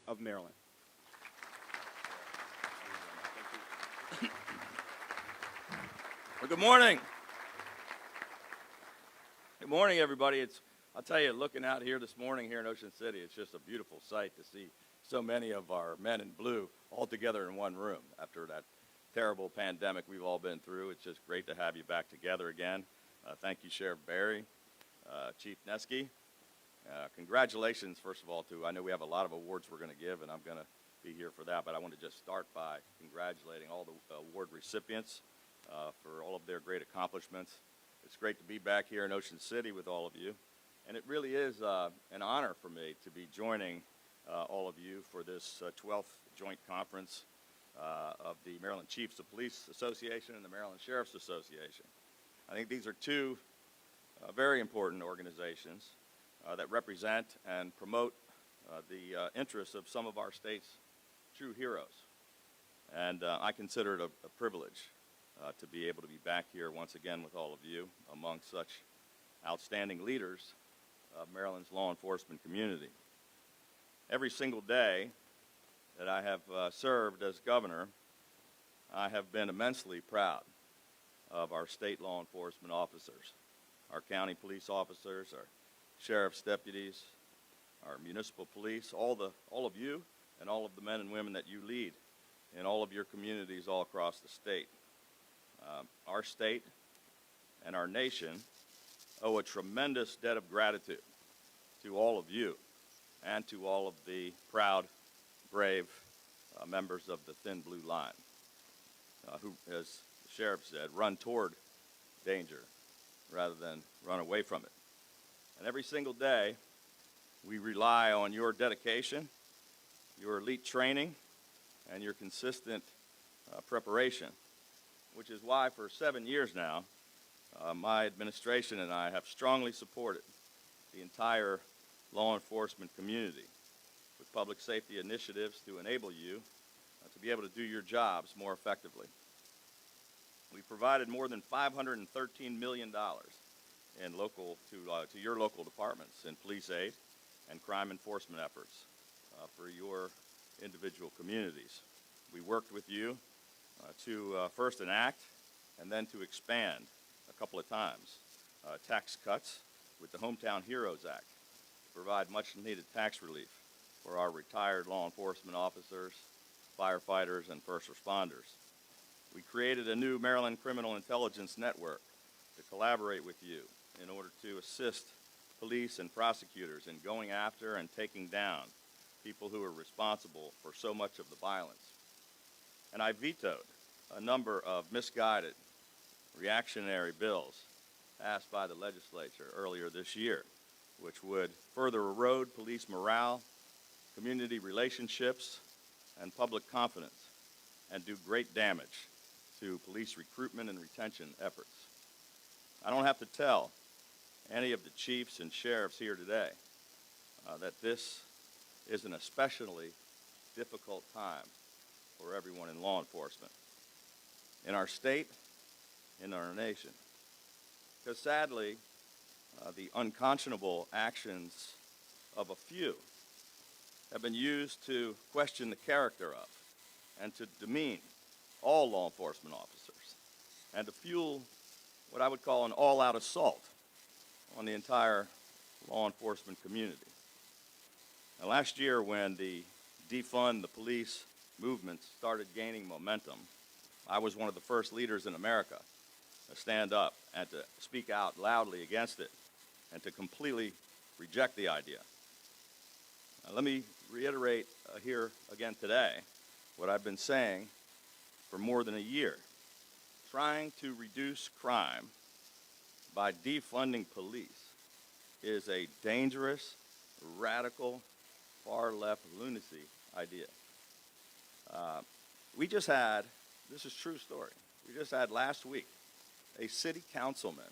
of Maryland. Well, good morning. Good morning, everybody. I'll tell you, looking out here this morning here in Ocean City, it's just a beautiful sight to see so many of our men in blue all together in one room after that terrible pandemic we've all been through. It's just great to have you back together again. Thank you, Sheriff Barry, Chief Neske. Congratulations, first of all, I know we have a lot of awards we're going to give, and I'm going to be here for that, but I want to just start by congratulating all the award recipients for all of their great accomplishments. It's great to be back here in Ocean City with all of you, and it really is an honor for me to be joining all of you for this 12th joint conference of the Maryland Chiefs of Police Association and the Maryland Sheriff's Association. I think these are two very important organizations that represent and promote the interests of some of our state's true heroes. And I consider it a privilege to be able to be back here once again with all of you among such outstanding leaders of Maryland's law enforcement community. Every single day that I have served as governor, I have been immensely proud of our state law enforcement officers, our county police officers, our sheriff's deputies, our municipal police, all of you and all of the men and women that you lead in all of your communities all across the state. Our state and our nation owe a tremendous debt of gratitude to all of you and to all of the proud, brave members of the Thin Blue Line who, as the sheriff said, run toward danger rather than run away from it. And every single day, we rely on your dedication, your elite training, and your consistent preparation, which is why for 7 years now, my administration and I have strongly supported the entire law enforcement community with public safety initiatives to enable you to be able to do your jobs more effectively. We provided more than $513 million in to your local departments in police aid and crime enforcement efforts for your individual communities. We worked with you to first enact and then to expand a couple of times tax cuts with the Hometown Heroes Act to provide much needed tax relief for our retired law enforcement officers, firefighters, and first responders. We created a new Maryland Criminal Intelligence Network to collaborate with you in order to assist police and prosecutors in going after and taking down people who are responsible for so much of the violence. And I vetoed a number of misguided, reactionary bills passed by the legislature earlier this year, which would further erode police morale, community relationships, and public confidence, and do great damage to police recruitment and retention efforts. I don't have to tell any of the chiefs and sheriffs here today that this is an especially difficult time for everyone in law enforcement, in our state, in our nation. Because sadly, the unconscionable actions of a few have been used to question the character of and to demean all law enforcement officers and to fuel what I would call an all-out assault on the entire law enforcement community. Now, last year when the Defund the Police movement started gaining momentum, I was one of the first leaders in America to stand up and to speak out loudly against it and to completely reject the idea. Now, let me reiterate here again today what I've been saying for more than a year. Trying to reduce crime by defunding police is a dangerous, radical, far-left lunacy idea. We just had, this is a true story, we just had last week a city councilman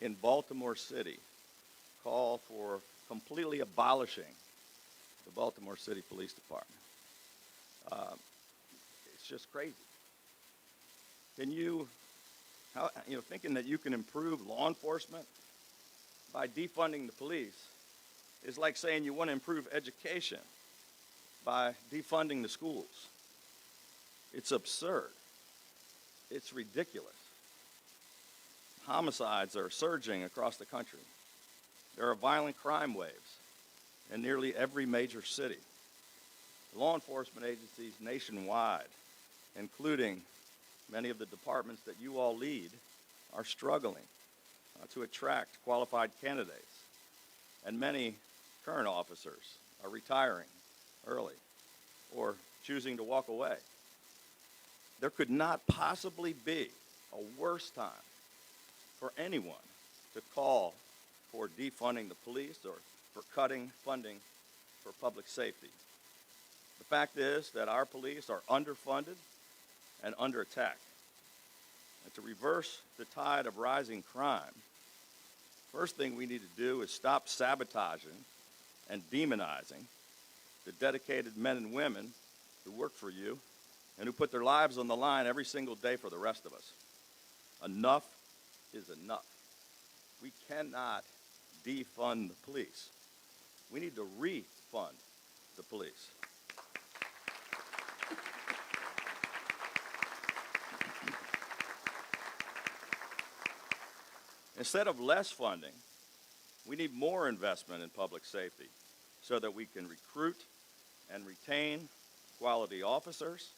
in Baltimore City call for completely abolishing the Baltimore City Police Department. It's just crazy. Can you, thinking that you can improve law enforcement by defunding the police is like saying you want to improve education by defunding the schools. It's absurd. It's ridiculous. Homicides are surging across the country. There are violent crime waves in nearly every major city. Law enforcement agencies nationwide, including many of the departments that you all lead, are struggling to attract qualified candidates. And many current officers are retiring early or choosing to walk away. There could not possibly be a worse time for anyone to call for defunding the police or for cutting funding for public safety. The fact is that our police are underfunded and under attack. And to reverse the tide of rising crime, first thing we need to do is stop sabotaging and demonizing the dedicated men and women who work for you and who put their lives on the line every single day for the rest of us. Enough is enough. We cannot defund the police. We need to refund the police. Instead of less funding, we need more investment in public safety so that we can recruit and retain quality officers,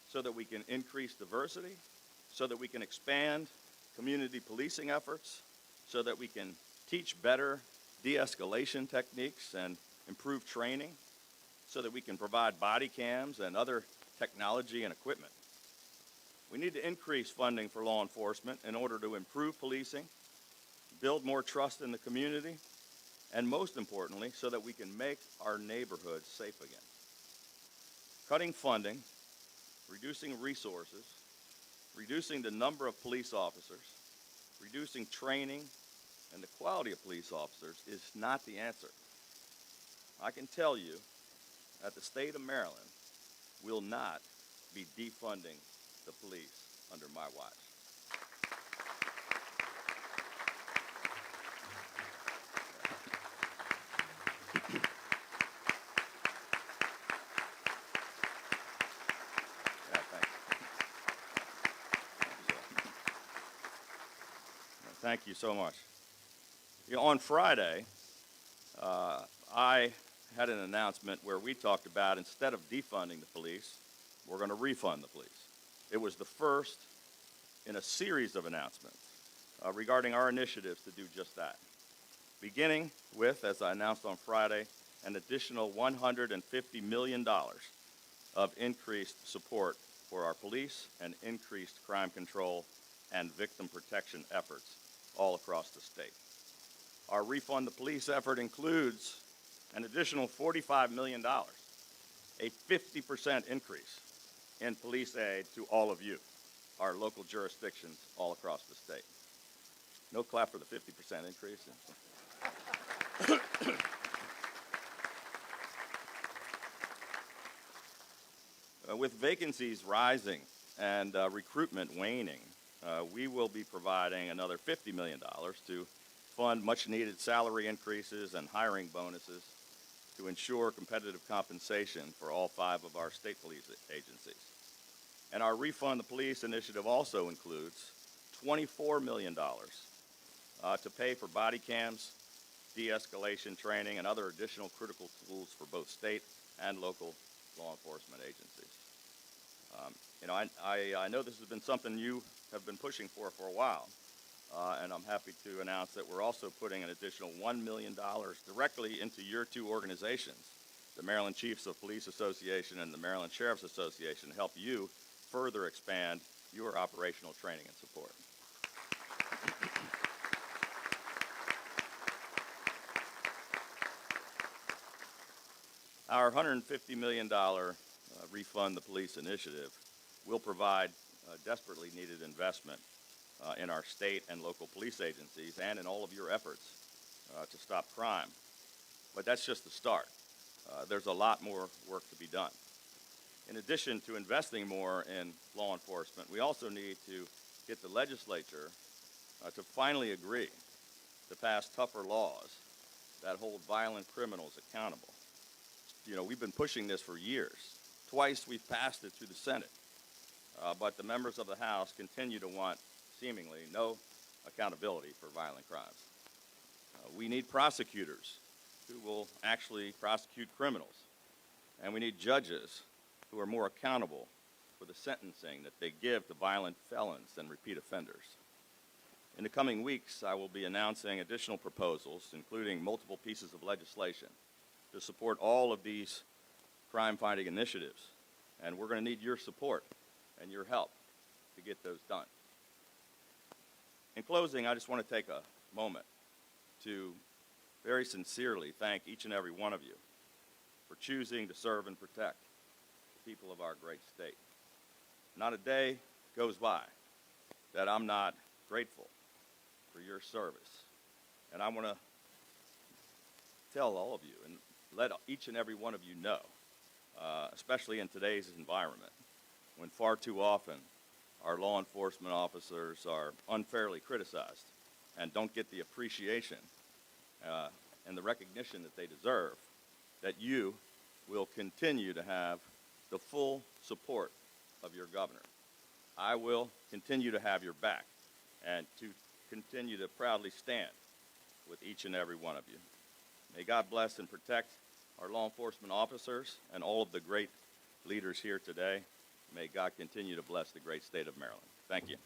so that we can increase diversity, so that we can expand community policing efforts, so that we can teach better de-escalation techniques and improve training, so that we can provide body cams and other technology and equipment. We need to increase funding for law enforcement in order to improve policing, build more trust in the community, and most importantly, so that we can make our neighborhoods safe again. Cutting funding, reducing resources, reducing the number of police officers, reducing training and the quality of police officers is not the answer. I can tell you that the state of Maryland will not be defunding the police under my watch. Thank you so much. On Friday, I had an announcement where we talked about instead of defunding the police, we're going to refund the police. It was the first in a series of announcements regarding our initiatives to do just that. Beginning with, as I announced on Friday, an additional $150 million of increased support for our police and increased crime control and victim protection efforts all across the state. Our Refund the Police effort includes an additional $45 million, a 50% increase in police aid to all of you, our local jurisdictions all across the state. No clap for the 50% increase. With vacancies rising and recruitment waning, we will be providing another $50 million to fund much-needed salary increases and hiring bonuses to ensure competitive compensation for all 5 of our state police agencies. And our Refund the Police initiative also includes $24 million to pay for body cams, de-escalation training, and other additional critical tools for both state and local law enforcement agencies. I know this has been something you have been pushing for a while, and I'm happy to announce that we're also putting an additional $1 million directly into your 2 organizations, the Maryland Chiefs of Police Association and the Maryland Sheriff's Association, to help you further expand your operational training and support. Our $150 million Refund the Police initiative will provide desperately needed investment in our state and local police agencies and in all of your efforts to stop crime. But that's just the start. There's a lot more work to be done. In addition to investing more in law enforcement, we also need to get the legislature to finally agree to pass tougher laws that hold violent criminals accountable. we've been pushing this for years. Twice we've passed it through the Senate, but the members of the House continue to want seemingly no accountability for violent crimes. We need prosecutors who will actually prosecute criminals, and we need judges who are more accountable for the sentencing that they give to violent felons and repeat offenders. In the coming weeks, I will be announcing additional proposals, including multiple pieces of legislation, to support all of these crime-fighting initiatives, and we're going to need your support and your help to get those done. In closing, I just want to take a moment to very sincerely thank each and every one of you for choosing to serve and protect the people of our great state. Not a day goes by that I'm not grateful for your service. And I want to tell all of you and let each and every one of you know, especially in today's environment, when far too often our law enforcement officers are unfairly criticized and don't get the appreciation and the recognition that they deserve, that you will continue to have the full support of your governor. I will continue to have your back and to continue to proudly stand with each and every one of you. May God bless and protect our law enforcement officers and all of the great leaders here today. May God continue to bless the great state of Maryland. Thank you.